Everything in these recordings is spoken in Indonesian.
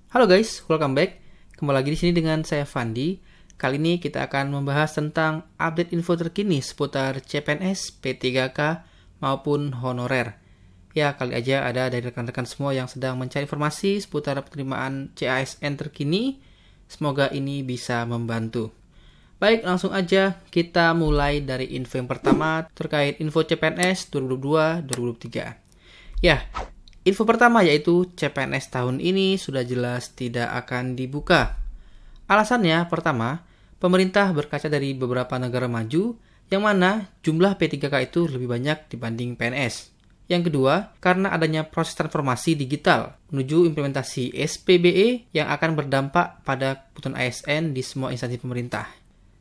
Halo guys, welcome back. Kembali lagi di sini dengan saya Fandi. Kali ini kita akan membahas tentang update info terkini seputar CPNS, P3K maupun honorer. Ya, kali aja ada dari rekan-rekan semua yang sedang mencari informasi seputar penerimaan CASN terkini. Semoga ini bisa membantu. Baik, langsung aja kita mulai dari info yang pertama terkait info CPNS 2022-2023. Ya, info pertama yaitu CPNS tahun ini sudah jelas tidak akan dibuka. Alasannya pertama, pemerintah berkaca dari beberapa negara maju yang mana jumlah P3K itu lebih banyak dibanding PNS. Yang kedua, karena adanya proses transformasi digital menuju implementasi SPBE yang akan berdampak pada kebutuhan ASN di semua instansi pemerintah.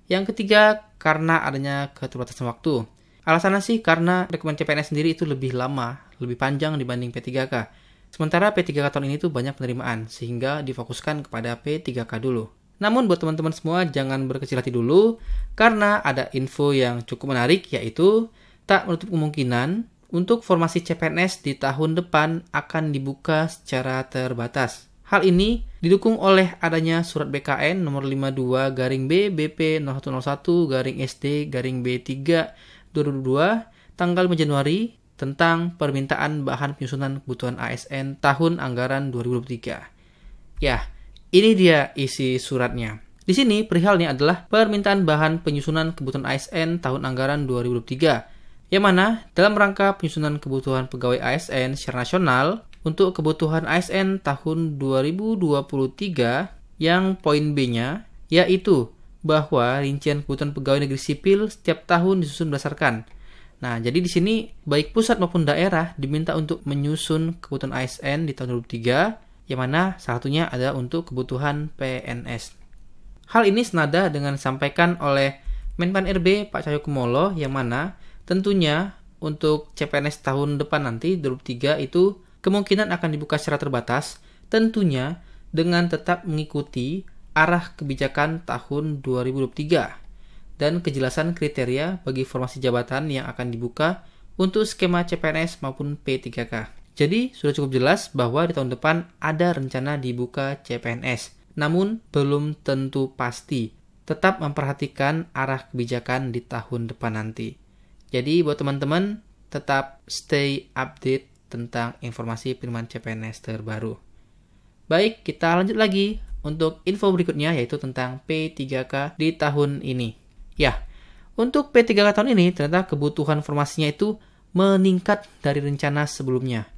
Yang ketiga, karena adanya keterbatasan waktu. Alasannya sih karena dokumen CPNS sendiri itu lebih lama, lebih panjang dibanding P3K. Sementara P3K tahun ini tuh banyak penerimaan, sehingga difokuskan kepada P3K dulu. Namun buat teman-teman semua jangan berkecil hati dulu, karena ada info yang cukup menarik, yaitu tak menutup kemungkinan untuk formasi CPNS di tahun depan akan dibuka secara terbatas. Hal ini didukung oleh adanya surat BKN nomor 52/B BP 0101/SD/B3 2022 tanggal 5 Januari tentang permintaan bahan penyusunan kebutuhan ASN tahun anggaran 2023. Ya, ini dia isi suratnya. Di sini perihalnya adalah permintaan bahan penyusunan kebutuhan ASN tahun anggaran 2023, yang mana dalam rangka penyusunan kebutuhan pegawai ASN secara nasional untuk kebutuhan ASN tahun 2023 yang poin B-nya yaitu bahwa rincian kebutuhan pegawai negeri sipil setiap tahun disusun berdasarkan. Nah, jadi di sini baik pusat maupun daerah diminta untuk menyusun kebutuhan ASN di tahun 2023, yang mana salah satunya ada untuk kebutuhan PNS. Hal ini senada dengan disampaikan oleh Menpan RB Pak Cahyokumolo, yang mana tentunya untuk CPNS tahun depan nanti 2023 itu kemungkinan akan dibuka secara terbatas, tentunya dengan tetap mengikuti arah kebijakan tahun 2023 dan kejelasan kriteria bagi formasi jabatan yang akan dibuka untuk skema CPNS maupun P3K. Jadi sudah cukup jelas bahwa di tahun depan ada rencana dibuka CPNS, namun belum tentu pasti. Tetap memperhatikan arah kebijakan di tahun depan nanti. Jadi buat teman-teman tetap stay update tentang informasi penerimaan CPNS terbaru. Baik, kita lanjut lagi untuk info berikutnya yaitu tentang P3K di tahun ini. Ya, untuk P3K tahun ini ternyata kebutuhan formasinya itu meningkat dari rencana sebelumnya.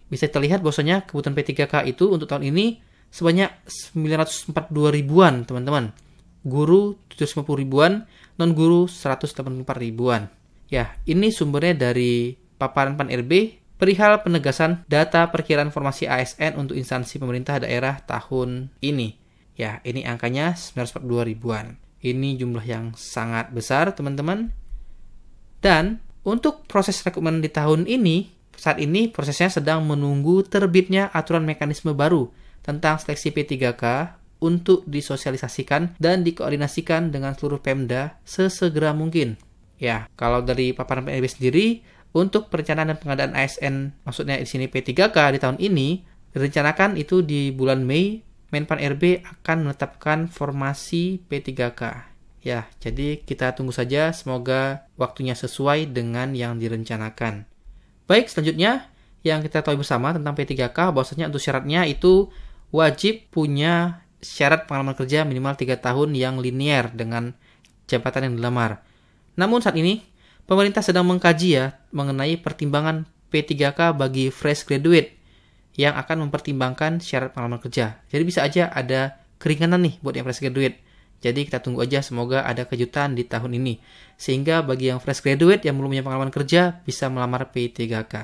Bisa terlihat bahwasanya kebutuhan P3K itu untuk tahun ini sebanyak 942 ribuan, teman-teman. Guru 750 ribuan, non-guru 184 ribuan. Ya, ini sumbernya dari paparan Pan RB perihal penegasan data perkiraan formasi ASN untuk instansi pemerintah daerah tahun ini. Ya, ini angkanya 942 ribuan. Ini jumlah yang sangat besar, teman-teman. Dan untuk proses rekrutmen di tahun ini, saat ini prosesnya sedang menunggu terbitnya aturan mekanisme baru tentang seleksi P3K untuk disosialisasikan dan dikoordinasikan dengan seluruh Pemda sesegera mungkin. Ya, kalau dari paparan PNB sendiri, untuk perencanaan dan pengadaan ASN, maksudnya di sini P3K di tahun ini, direncanakan itu di bulan Mei, Menpan RB akan menetapkan formasi P3K. Ya, jadi kita tunggu saja, semoga waktunya sesuai dengan yang direncanakan. Baik, selanjutnya yang kita tahu bersama tentang P3K, bahwasanya untuk syaratnya itu wajib punya syarat pengalaman kerja minimal 3 tahun yang linear dengan jabatan yang dilamar. Namun saat ini, pemerintah sedang mengkaji ya mengenai pertimbangan P3K bagi fresh graduate yang akan mempertimbangkan syarat pengalaman kerja. Jadi bisa aja ada keringanan nih buat yang fresh graduate. Jadi kita tunggu aja, semoga ada kejutan di tahun ini. Sehingga bagi yang fresh graduate yang belum punya pengalaman kerja bisa melamar P3K.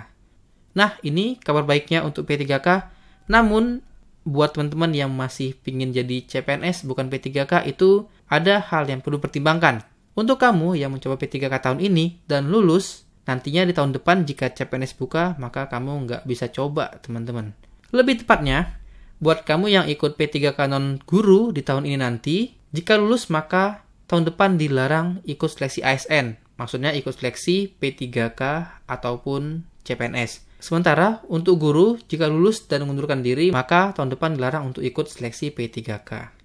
Nah, ini kabar baiknya untuk P3K. Namun, buat teman-teman yang masih pingin jadi CPNS bukan P3K itu ada hal yang perlu pertimbangkan. Untuk kamu yang mencoba P3K tahun ini dan lulus, nantinya di tahun depan jika CPNS buka, maka kamu nggak bisa coba, teman-teman. Lebih tepatnya, buat kamu yang ikut P3K non-guru di tahun ini nanti, jika lulus maka tahun depan dilarang ikut seleksi ASN. Maksudnya ikut seleksi P3K ataupun CPNS. Sementara untuk guru, jika lulus dan mengundurkan diri, maka tahun depan dilarang untuk ikut seleksi P3K.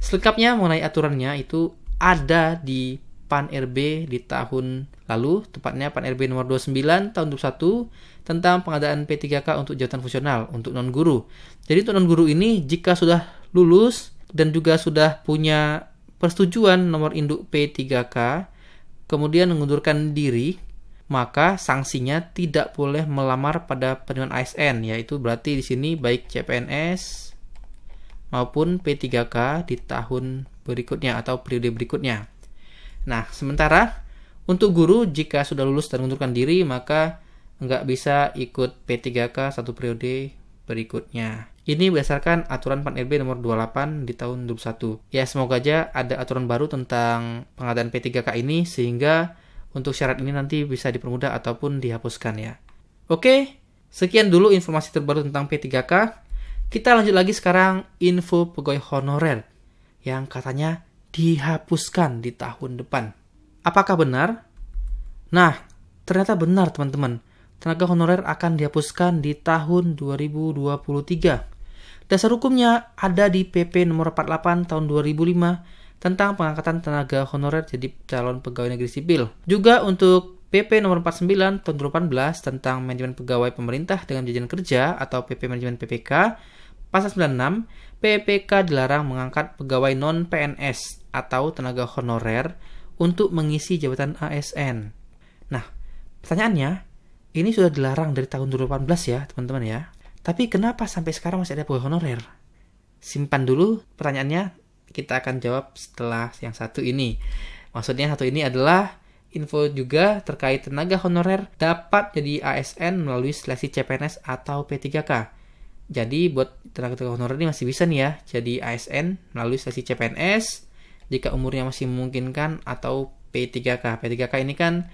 Selengkapnya mengenai aturannya itu ada di PAN RB di tahun lalu, tepatnya PAN RB nomor 29 tahun 2021 tentang pengadaan P3K untuk jabatan fungsional untuk non-guru. Jadi untuk non-guru ini jika sudah lulus dan juga sudah punya persetujuan nomor induk P3K, kemudian mengundurkan diri, maka sanksinya tidak boleh melamar pada penerimaan ASN, yaitu berarti di sini baik CPNS maupun P3K di tahun berikutnya atau periode berikutnya. Nah, sementara untuk guru jika sudah lulus dan mengundurkan diri, maka nggak bisa ikut P3K satu periode berikutnya. Ini berdasarkan aturan PAN RB nomor 28 di tahun 2021. Ya, semoga aja ada aturan baru tentang pengadaan P3K ini sehingga untuk syarat ini nanti bisa dipermudah ataupun dihapuskan ya. Oke, sekian dulu informasi terbaru tentang P3K. Kita lanjut lagi sekarang info pegawai honorer yang katanya dihapuskan di tahun depan. Apakah benar? Nah, ternyata benar teman-teman. Tenaga honorer akan dihapuskan di tahun 2023. Dasar hukumnya ada di PP nomor 48 tahun 2005 tentang pengangkatan tenaga honorer jadi calon pegawai negeri sipil. Juga untuk PP nomor 49 tahun 2018 tentang manajemen pegawai pemerintah dengan jajaran kerja atau PP manajemen PPK, pasal 96, PPK dilarang mengangkat pegawai non-PNS atau tenaga honorer untuk mengisi jabatan ASN. Nah, pertanyaannya, ini sudah dilarang dari tahun 2018 ya, teman-teman ya. Tapi kenapa sampai sekarang masih ada pegawai honorer? Simpan dulu pertanyaannya. Kita akan jawab setelah yang satu ini. Maksudnya satu ini adalah info juga terkait tenaga honorer dapat jadi ASN melalui seleksi CPNS atau P3K. Jadi buat tenaga honorer ini masih bisa nih ya jadi ASN melalui seleksi CPNS jika umurnya masih memungkinkan atau P3K. P3K ini kan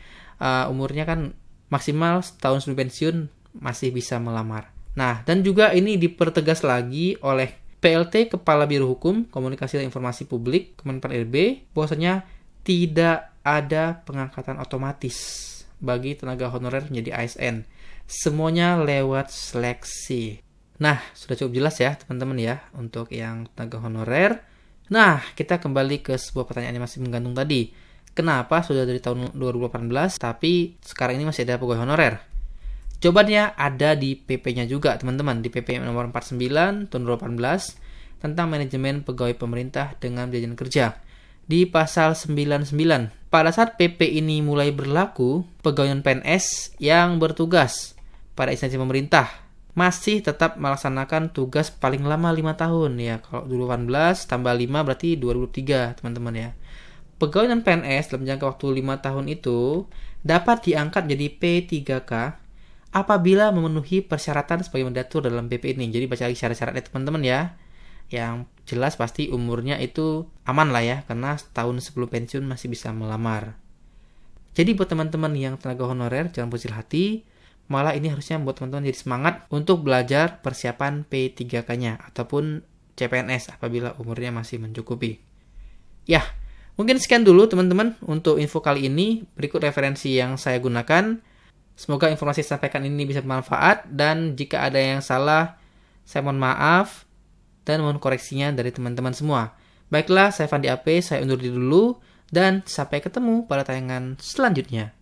umurnya kan maksimal setahun sebelum pensiun masih bisa melamar. Nah, dan juga ini dipertegas lagi oleh PLT Kepala Biro Hukum, Komunikasi dan Informasi Publik, Kemenpan RB, bahwasanya tidak ada pengangkatan otomatis bagi tenaga honorer menjadi ASN. Semuanya lewat seleksi. Nah, sudah cukup jelas ya teman-teman ya untuk yang tenaga honorer. Nah, kita kembali ke sebuah pertanyaan yang masih menggantung tadi. Kenapa sudah dari tahun 2018 tapi sekarang ini masih ada pegawai honorer? Jawabannya ada di PP-nya juga, teman-teman. Di PP nomor 49 tahun 2018 tentang manajemen pegawai pemerintah dengan jajaran kerja. Di pasal 99, pada saat PP ini mulai berlaku, pegawai non-PNS yang bertugas pada instansi pemerintah masih tetap melaksanakan tugas paling lama 5 tahun. Ya, kalau 2018 tambah 5 berarti 2023, teman-teman ya. Pegawai non-PNS dalam jangka waktu 5 tahun itu dapat diangkat jadi P3K apabila memenuhi persyaratan sebagai mendatur dalam PP ini. Jadi baca lagi syarat-syaratnya teman-teman ya. Yang jelas pasti umurnya itu aman lah ya, karena setahun sebelum pensiun masih bisa melamar. Jadi buat teman-teman yang tenaga honorer, jangan berkecil hati. Malah ini harusnya membuat teman-teman jadi semangat untuk belajar persiapan P3K-nya ataupun CPNS apabila umurnya masih mencukupi. Ya, mungkin sekian dulu teman-teman untuk info kali ini. Berikut referensi yang saya gunakan. Semoga informasi yang disampaikan ini bisa bermanfaat, dan jika ada yang salah, saya mohon maaf dan mohon koreksinya dari teman-teman semua. Baiklah, saya Fandi AP, saya undur diri dulu, dan sampai ketemu pada tayangan selanjutnya.